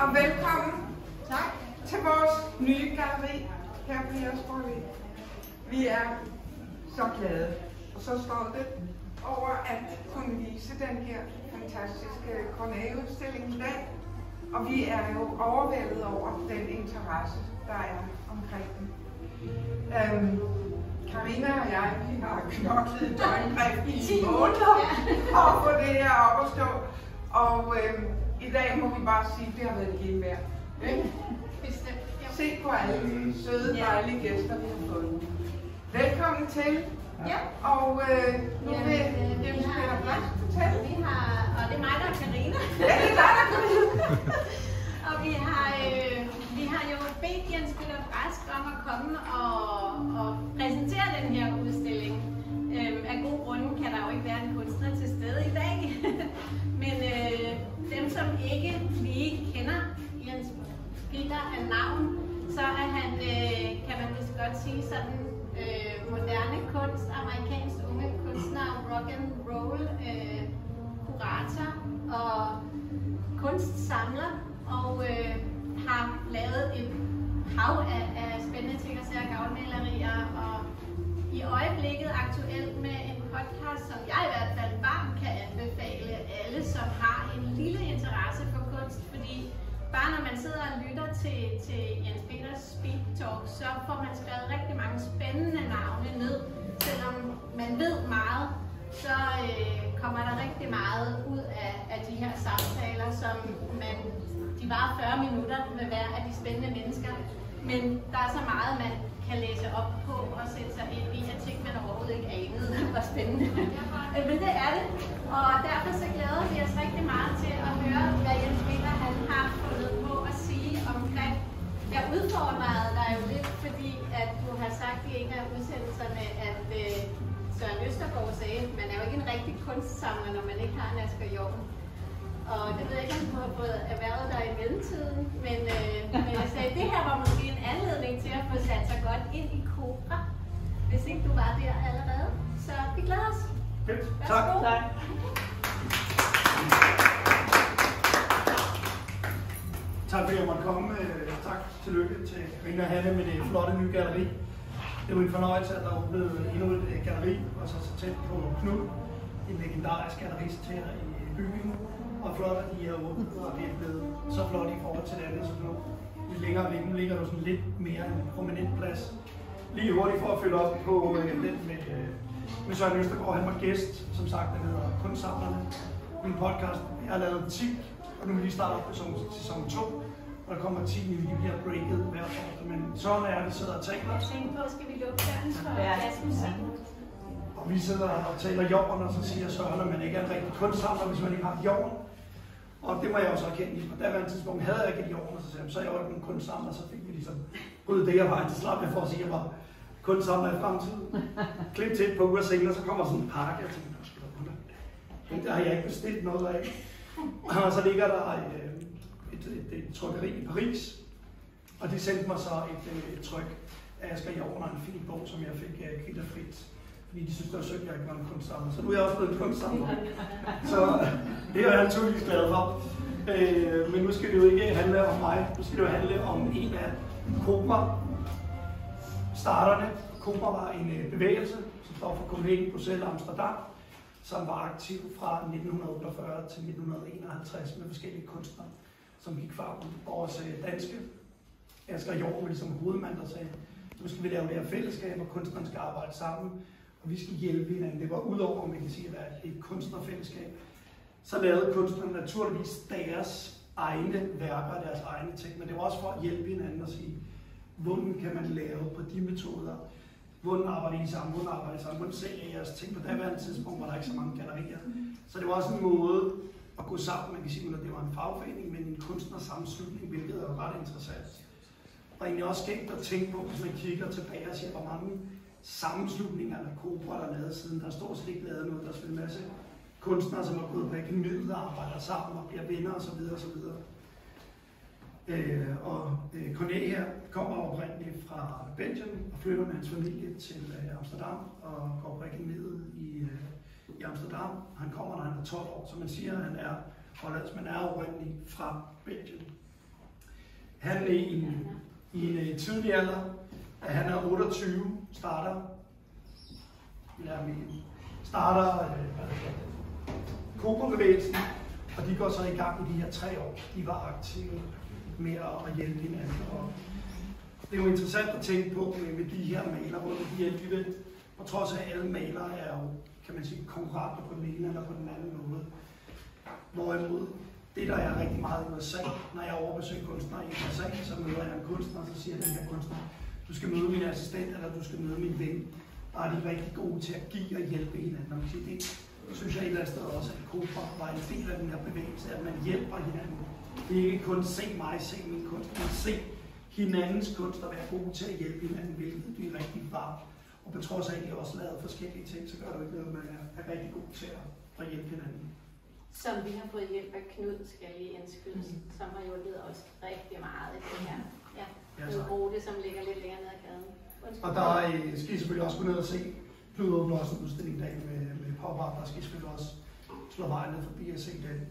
Og velkommen til vores nye galleri her på Jægersborg. Vi er så glade og så stolte over at kunne vise den her fantastiske Corneille-udstilling i dag. Og vi er jo overvældet over den interesse, der er omkring den. Karina og jeg, vi har knoklet døgndrift i 10 måneder for at få det her op at stå. Og i dag må vi bare sige, at det har været et hele værd. Se på alle de søde, dejlige gæster, vi har fået. Velkommen til. Ja. Og nu vil Jens Peter Brask fortælle. Og det er mig, der er Karina. Ja, det er dig, der er Karina. Og vi har jo bedt Jens Peter Brask om at komme og præsentere den her udstilling. Af gode grunde kan der jo ikke være en kunstner til stede i dag. Men dem, som ikke lige kender Jens Peter af navn, så er han, kan man vist godt sige, sådan moderne kunst, amerikansk unge kunstner, rock and roll, kurator og kunstsamler, og har lavet et hav af spændende ting og sager, gavlmalerier, og i øjeblikket aktuelt med en podcast, som jeg i hvert fald varmt kan anbefale alle, som har en lille interesse for kunst, fordi bare når man sidder og lytter til Jens Peters Speak Talk, så får man skrevet rigtig mange spændende navne ned. Selvom man ved meget, så kommer der rigtig meget ud af de her samtaler, som de varer 40 minutter med hver af de spændende mennesker. Men der er så meget, man kan læse op på og sætte sig ind i, at ting, man overhovedet ikke anede, var spændende. Men det er det, og derfor så glæder vi os rigtig meget til at høre, hvad Jens Peter han har fundet på at sige omkring. Jeg udfordrede dig jo lidt, fordi at du har sagt i en af udsendelserne, at Søren Østergaard sagde, at man er jo ikke en rigtig kunstsamler, når man ikke har en Asger Jorn. Og det ved jeg ikke, om du har fået erhvervet dig i mellemtiden, men jeg sagde, at det her var måske en anledning til at få sat sig godt ind i Cobra, hvis ikke du var der allerede. Så vi glæder os. Fedt. Tak. Tak. Tak fordi jeg måtte komme. Tak. Tillykke til Karina og Hanne med det flotte nye galleri. Det var en fornøjelse, at der er blevet endnu et galleri, og så tæt på Knud, en legendarisk gallerist her i byen. Og flot, at de er åbnet, og det er blevet så flot i forhold til det andet, så nu længere væk. Nu ligger der sådan lidt mere en prominent plads. Lige hurtigt for at følge op på den med Søren Østergaard. Han var gæst, som sagt, der hedder Kunstsamlerne. Min podcast, jeg har lavet 10, og nu vil vi lige starte op på sæson 2. Og der kommer 10 nye, de bliver breaket hver år. Men sådan er det, vi sidder og taler. Jeg tænkte på, skal vi lukke døren for jazzmusik? Og vi sidder og taler jorden, og så siger Søren, at man ikke er en rigtig kunstsamler, hvis man ikke har jorden. Og det må jeg jo så erkende. På daværende tidspunkt havde jeg ikke et jorden, og så sagde jeg, så er jeg jo ikke en kunstsamler, så fik vi ligesom ryddet det af vejen til slap jeg for at sige, at jeg var kunstsamler i fremtiden. Klip til et par uger senere, så kommer sådan en pakke, og jeg tænkte, der har jeg ikke bestilt noget af. Og så ligger der et trykkeri i Paris, og de sendte mig så et tryk af Asger Jorn og en fin bog, som jeg fik kvitterfrit. Fordi de synes, det var synd, at jeg ikke var en kunstsamler. Så nu er jeg også blevet en kunstsamler. Så det er jeg naturligvis glad for. Men nu skal det jo ikke handle om mig. Nu skal det jo handle om en af Cobra-starterne. Cobra var en bevægelse, som står for Copenhagen, Bruxelles og Amsterdam, som var aktiv fra 1948 til 1951 med forskellige kunstnere, som gik frem. Vores danske Asger Jorn var ligesom hovedmand, der sagde, nu skal vi lave det her fællesskab, og kunstnerne skal arbejde sammen. Og vi skal hjælpe hinanden. Det var udover, man kan sige, at være et kunstnerfællesskab. Så lavede kunstnerne naturligvis deres egne værker, deres egne ting, men det var også for at hjælpe hinanden og sige, hvordan kan man lave på de metoder? Hvordan arbejder I sammen? Hvordan sælger I jeres ting? På daværende tidspunkt var der ikke så mange gallerier. Så det var også en måde at gå sammen. Man kan sige, at det var en fagforening, men en kunstnersammenslutning, hvilket er ret interessant. Og egentlig også skægt at tænke på, hvis man kigger tilbage og siger, hvor mange sammenslutninger eller Cobra, der er lavet siden. Der er stort set ikke lavet noget. Der er selvfølgelig en masse kunstnere, som har gået på akademiet og arbejder sammen og bliver venner osv. Corneille her kommer oprindeligt fra Belgien og flytter med hans familie til Amsterdam og går på akademiet i Amsterdam. Han kommer, når han er 12 år, så man siger, at han er hollandsk, men er oprindeligt fra Belgien. Han i en tidlig alder, da han er 28, starter Cobra-bevægelsen, og de går så i gang i de her 3 år. De var aktive med at hjælpe hinanden. Og det er jo interessant at tænke på med de her malere, hvor de alligevel, på trods af alle malere er jo, kan man sige, konkurrenter på den ene eller på den anden måde. Hvorimod det, der er rigtig meget i USA, når jeg overbesøger kunstnere i USA, så møder jeg en kunstner, og så siger den her kunstner, du skal møde min assistent, eller du skal møde min ven. Der er de rigtig gode til at give og hjælpe hinanden. Og det synes jeg et eller andet sted også, at Cobra var en del af den her bevægelse, at man hjælper hinanden. Det er ikke kun se mig, se min kunst, men se hinandens kunst og være gode til at hjælpe hinanden, hvilket vi rigtig var. Og på trods af, at de også lavede forskellige ting, så gør det ikke noget, at man er rigtig god til at hjælpe hinanden. Som vi har fået hjælp af Knud, skal lige indskydes, som har hjulpet os rigtig meget i det her. Ja, Knud Rode, som ligger lidt længere ned ad gaden. Og der skal I selvfølgelig også gå ned og se. Knud åbner også en udstilling i dag med pop art. Der skal I selvfølgelig også slå vejen ned forbi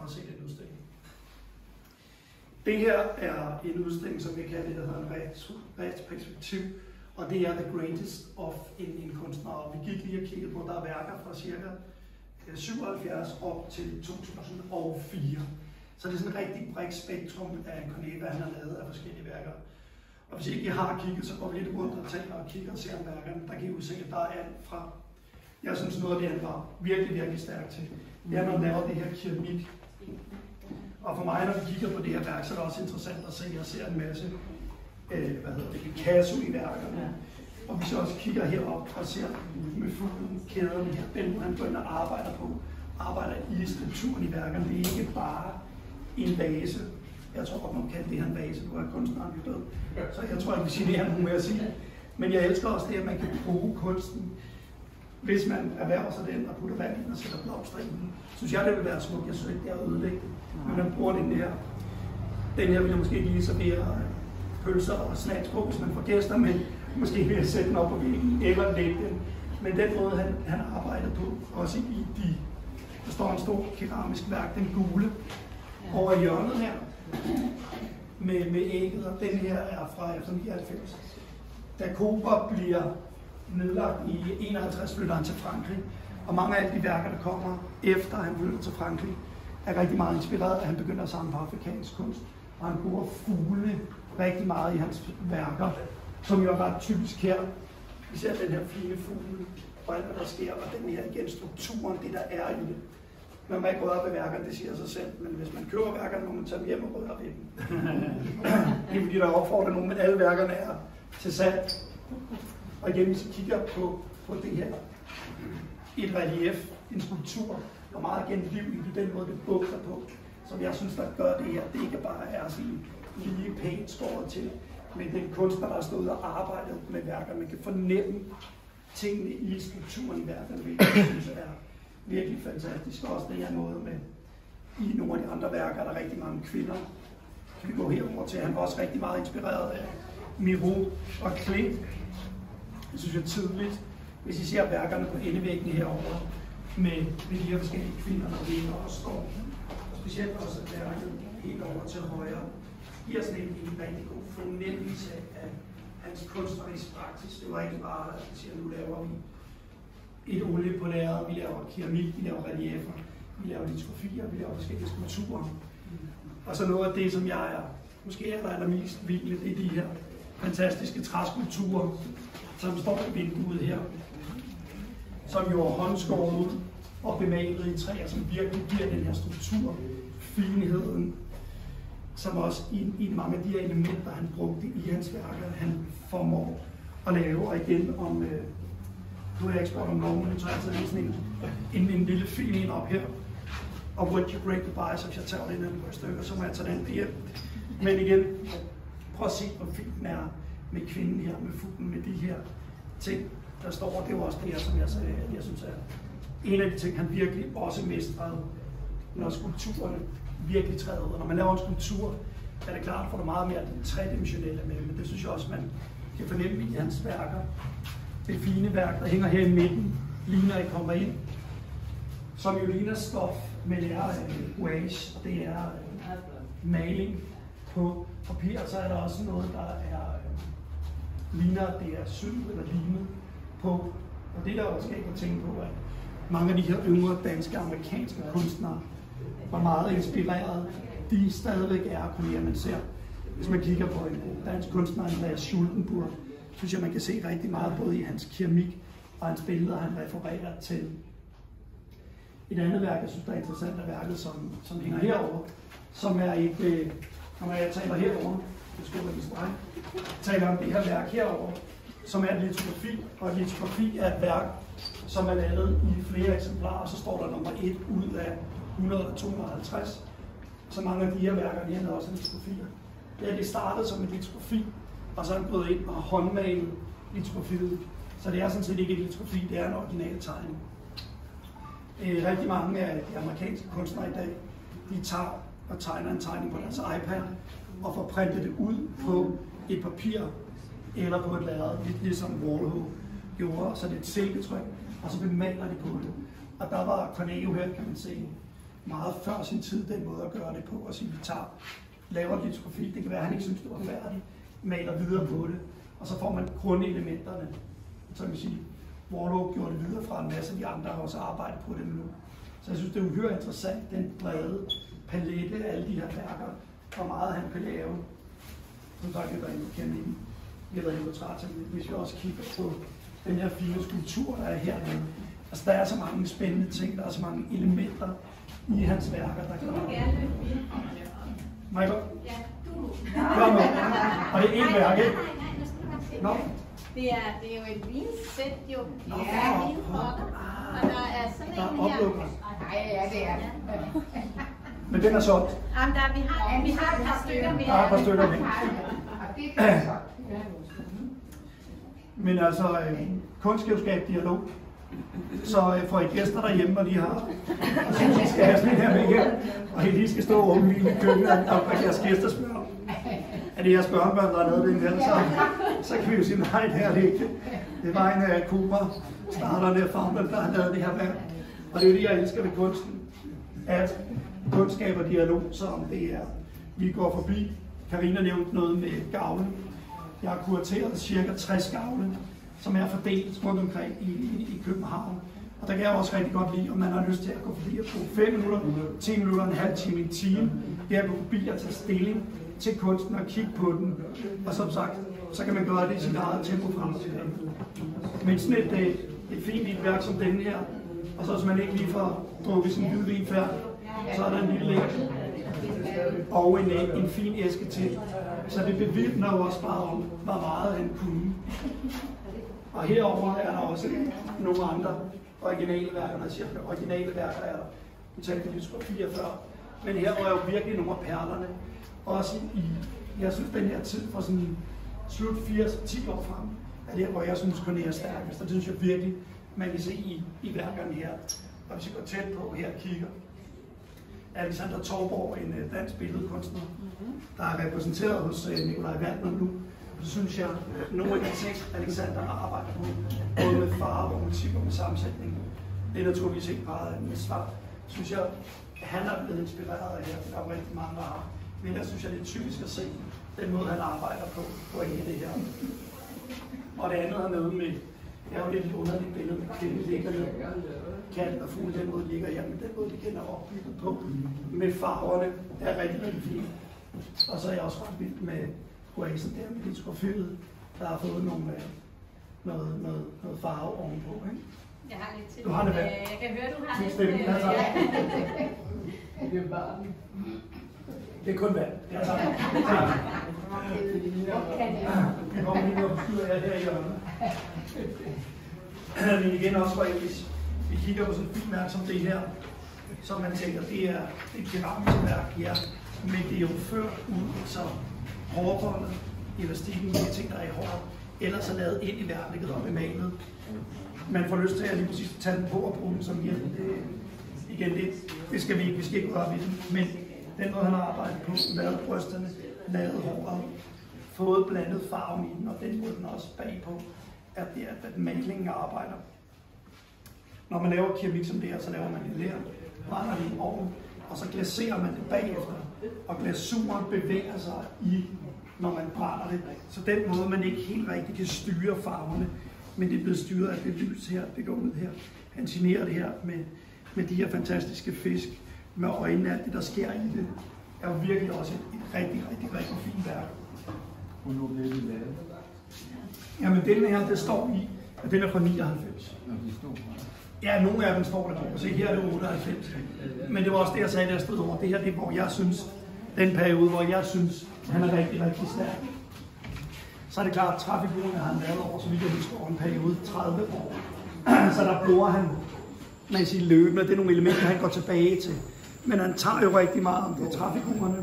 og se den udstilling. Det her er en udstilling, som vi kalder det, der hedder en retrospektiv. Og det er The Greatest of en kunstner. Og vi gik lige og kiggede på, der er værker fra cirka 77 op til 2004. Så det er sådan et rigtig bredt spektrum af Coneva, han har lavet af forskellige værker. Og hvis ikke I har kigget, så går vi lidt rundt og taler og kigger og ser om værkerne. Der kan I jo se, at der er alt fra... Jeg synes noget af det, han var virkelig stærk til. Det er, når han laver det her keramik. Og for mig, når vi kigger på det her værk, så er det også interessant at se, at jeg ser en masse Picasso i værkerne. Og hvis jeg også kigger herop og ser med fuglen, kæderne her, den han går ind og arbejder i strukturen i værkerne. Det er ikke bare en vase. Jeg tror godt, man kan det her en vase, du er kunstneren i død. Så jeg tror ikke, vi generer nogen med at sige. Men jeg elsker også det, at man kan bruge kunsten, hvis man erhverver sig den og putter vand ind og sætter blomster i den. Synes jeg, det vil være smukt. Jeg synes ikke, det er ødelæggende. Men man bruger den her. Den her vil jeg måske ikke lige servere pølser og snacks på, hvis man får gæster, men måske vil jeg sætte den op på væggen eller lægge den. Men den måde, han arbejder på, også i der står en stor keramisk værk, den gule, over hjørnet her, med ægget, og den her er fra 1999. Da Cobra bliver nedlagt i 51, flytter han til Frankrig, og mange af alle de værker, der kommer efter han flytter til Frankrig, er rigtig meget inspireret, at han begynder at samle på afrikansk kunst, og han bruger fuglene rigtig meget i hans værker, som jo er ret typisk her. Vi ser den her fine fugle, og alt hvad der sker, og den her igen strukturen, det der er i det. Man må ikke røre ved værkerne, det siger sig selv, men hvis man køber værkerne, må man tage dem hjem og røre ved dem. Det er fordi, der opfordrer nogen, men alle værkerne er til salg. Og igen, hvis I kigger på det her, et relief, en skulptur, og meget igen liv i den måde, det bugter på, som jeg synes, der gør det her, det ikke bare er sådan lige pænt skåret til, men den kunstner, der har stået og arbejdet med værker, man kan fornemme tingene i strukturen i værkerne, hvilket jeg synes er virkelig fantastisk. Også det her måde med, i nogle af de andre værker, der er rigtig mange kvinder. Kan vi gå herover til, han var også rigtig meget inspireret af Miro og Klimt. Det synes jeg er tydeligt, hvis I ser værkerne på endevæggene herovre, med de her forskellige kvinder, der ligger og står. Specielt også at værket helt over til højre giver sådan en rigtig god fornemmelse af hans kunstnerisk praksis. Det var ikke bare, at vi siger, nu laver vi et olie på lærred, vi laver keramik, vi laver reliefer, vi laver litografier, vi laver forskellige skulpturer. Og så noget af det, som jeg er måske allermest vild med, det er de her fantastiske træskulpturer, som står i vinduet her, som jo er håndskåret og bemalet i træer, som virkelig giver den her struktur, finheden, som også i mange af de her elementer, han brugte i hans værker, han formår at lave. Og igen om, nu har jeg ikke spurgt om nogen, men så er altså sådan en lille fin en op her. Og Would You Break the Bias, hvis jeg tager den her på stykker, så må jeg tage den hjem. Men igen, prøv at se, hvor fint den er med kvinden her, med fuglen, med de her ting, der står. Det er jo også det her, som jeg sagde, jeg synes er en af de ting, han virkelig også mestrede, når skulpturerne virkelig træder ud. Når man laver en skulptur, er det klart, at får meget mere tredimensionelle med, men det synes jeg også, man kan fornemme i hans værker. Det fine værk, der hænger her i midten, ligner I kommer ind, som jo ligner stof, men det er gouache, det er maling. på papir, så er der også noget, der ligner, at det er syet eller limet på. Og det der også skal ikke tænke på, at mange af de her yngre danske og amerikanske kunstnere var meget inspireret. De stadigvæk er kolleger, man ser. Hvis man kigger på en dansk kunstner, Andreas Schultenburg, synes jeg, man kan se rigtig meget både i hans keramik og hans billeder, han refererer til. Et andet værk, jeg synes, der er interessant, er værket, som hænger herovre, som er et, når jeg taler herovre, taler om det her værk herovre, som er et litografi, og et litografi er et værk, som er lavet i flere eksemplarer, og så står der nummer 1 ud af 100 eller 250. Så mange af de her værker, de har også litografier. Det startede som et litografi, og så er den gået ind og håndmalet litografiet. Så det er sådan set ikke et litografi, det er en original tegning. Rigtig mange af de amerikanske kunstnere i dag, de tager og tegner en tegning på deres iPad, og får printet det ud på et papir, eller på et lærred, lidt ligesom Warhol gjorde, så det er et silketryk, og så bemaler de på det. Og der var Corneo her, kan man se, meget før sin tid, den måde at gøre det på, og sige, vi laver et litografi, det kan være, at han ikke synes, det var færdigt, maler videre på det, og så får man grundelementerne. Så kan man sige, Warhol gjorde det videre fra en masse af de andre, har også arbejdet på det nu. Så jeg synes, det er uhyre interessant, den brede palette af alle de her værker, hvor meget han kan lave. Som sagt, jeg var inde på keramikken, jeg var inde på træteknik, hvis vi også kigger på den her fine skulptur, der er hernede. Altså, der er så mange spændende ting, der er så mange elementer i hans værker, der kan... Du må gerne løbe ind. Må jeg godt? Ja, du må. Kom med. Og det er et værk, ikke? Nej, nu skal du bare se. Nå. Det er jo et vinsæt, jo. Det er vinpotter. Og der er sådan der er en her. oplukker. Ja, det er det. Men den er solgt. Jamen, vi har et par stykker mere. Der er et par stykker med. Men altså, kunstskabskab, dialog. Så får I gæster derhjemme, og de har, og så de skal have sådan her med her, og I lige skal stå og åbne i køkkenet, og jeres gæster spørger, er det jeres børnebørn, der er lavet den her, så kan vi jo sige, nej, det er det ikke. Det var en af Cooper, starterne af Founder, der har lavet det her værk. Og det er det, jeg elsker ved kunsten, at kunst skaber dialog, som det er. Vi går forbi, Karina nævnte noget med gavle. Jeg har kurateret cirka 60 gavle, som er fordelt rundt omkring i København. Og der kan jeg også rigtig godt lide, om man har lyst til at gå forbi og bruge 5 minutter, 10 minutter, en halv time, en time. Det er at gå forbi og tage stilling til kunsten og kigge på den. Og som sagt, så kan man gøre det i sit eget tempo frem og tilbage. Men sådan et fint værk som denne her, og så hvis man ikke lige får drukket sin hvidvin færdig, så er der en lille læg og en fin æske til. Så det bevidner jo også bare om, hvor meget han kunne. Og herover er der også nogle andre originale værker, når jeg siger originale værker er der. Vi talte lidt fra 44, men her var jo virkelig nogle af perlerne. Også jeg synes den her tid fra sådan slut 80-10 år frem, er det hvor jeg synes Corneo er stærkest. Og det synes jeg virkelig, man kan se i værkerne her. Og hvis jeg går tæt på her og kigger, Alexander Torborg, en dansk billedkunstner, der er repræsenteret hos Nikolaj Waldner nu. Så synes jeg, at nogle af de ting, Alexander har arbejdet på, både med farve og motiv og med sammensætning, det er naturligvis ikke bare med svar, synes jeg, han er blevet inspireret af her, for der er rigtig mange, der har. Men jeg synes, at det er typisk at se den måde, han arbejder på hele det her. Og det andet har noget med, det er jo lidt et underligt billede, med kvinden ligger ned, katten og fugle, den måde ligger her, men den måde, de kender opbygget på, med farverne, er rigtig, rigtig fint. Og så er jeg også ret vild med Oasen der med litografiet, der har fået noget farve ovenpå, ikke? Jeg har lidt til. Du har det med. Jeg kan høre, du har det. Det er barn. Det er kun vand. Jeg tager det. Vi kommer lige noget styr af her i hjørnet. Men igen også for hvis vi kigger på sådan et fint værk som det her, så man tænker, det er et keramisk værk her, men det er jo ført ud, så hårfoldet, elastikken, de ting, der er i håret, ellers er lavet ind i værket og bemalet. Man får lyst til at lige præcis tage den på og bruge den som hjælp. Igen, det skal vi ikke, ikke røre ved den, men den måde, han har arbejdet på, lavet brysterne, lavet håret, fået blandet farven i den, og den måde den også bagpå, at det er, at malingen arbejder. Når man laver keramik som det her, så laver man det der, brænder det i ovnen, og så glaserer man det bagefter. og glasuren bevæger sig når man brænder det. Så den måde, man ikke helt rigtig kan styre farverne, men det er blevet styret af det lys her, det går ud her. Han signerer det her med de her fantastiske fisk, med øjnene, alt det der sker i det, er jo virkelig også et rigtig fint værk. Hvornår blev det lavet? Jamen den her, det står i, at den er fra 99. Ja, nogle af dem står der på. Se, her er det 98. Men det var også det, jeg sagde, da jeg stod over. Det her, det er, hvor jeg synes, den periode, hvor jeg synes, han er rigtig stærk. Så er det klart, at trafikbrugen har han lavet over, så vidt jeg husker, over en periode 30 år. Så der bruger han, man siger løbende, det er nogle elementer, han går tilbage til. Men han tager jo rigtig meget om det. Trafikbrugerne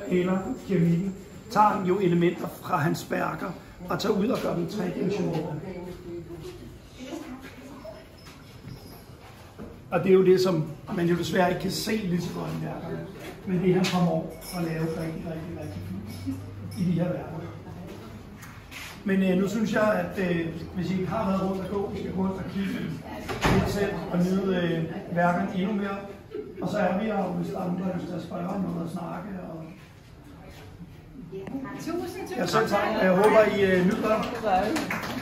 eller keramikken tager han jo elementer fra hans værker og tager ud og gør dem tredimensionelle. Og det er jo det, som man jo desværre ikke kan se lige så godt i værkerne. Men det han formår at lave rigtig fint i de her værker. Men nu synes jeg, at hvis I ikke har været rundt at gå, I skal gå rundt og kigge lidt selv og nyde værkerne endnu mere. Og så er vi her, hvis der er nogen, der har lyst til at spørge om noget og snakke. Tusind tak. Jeg håber, I nyder.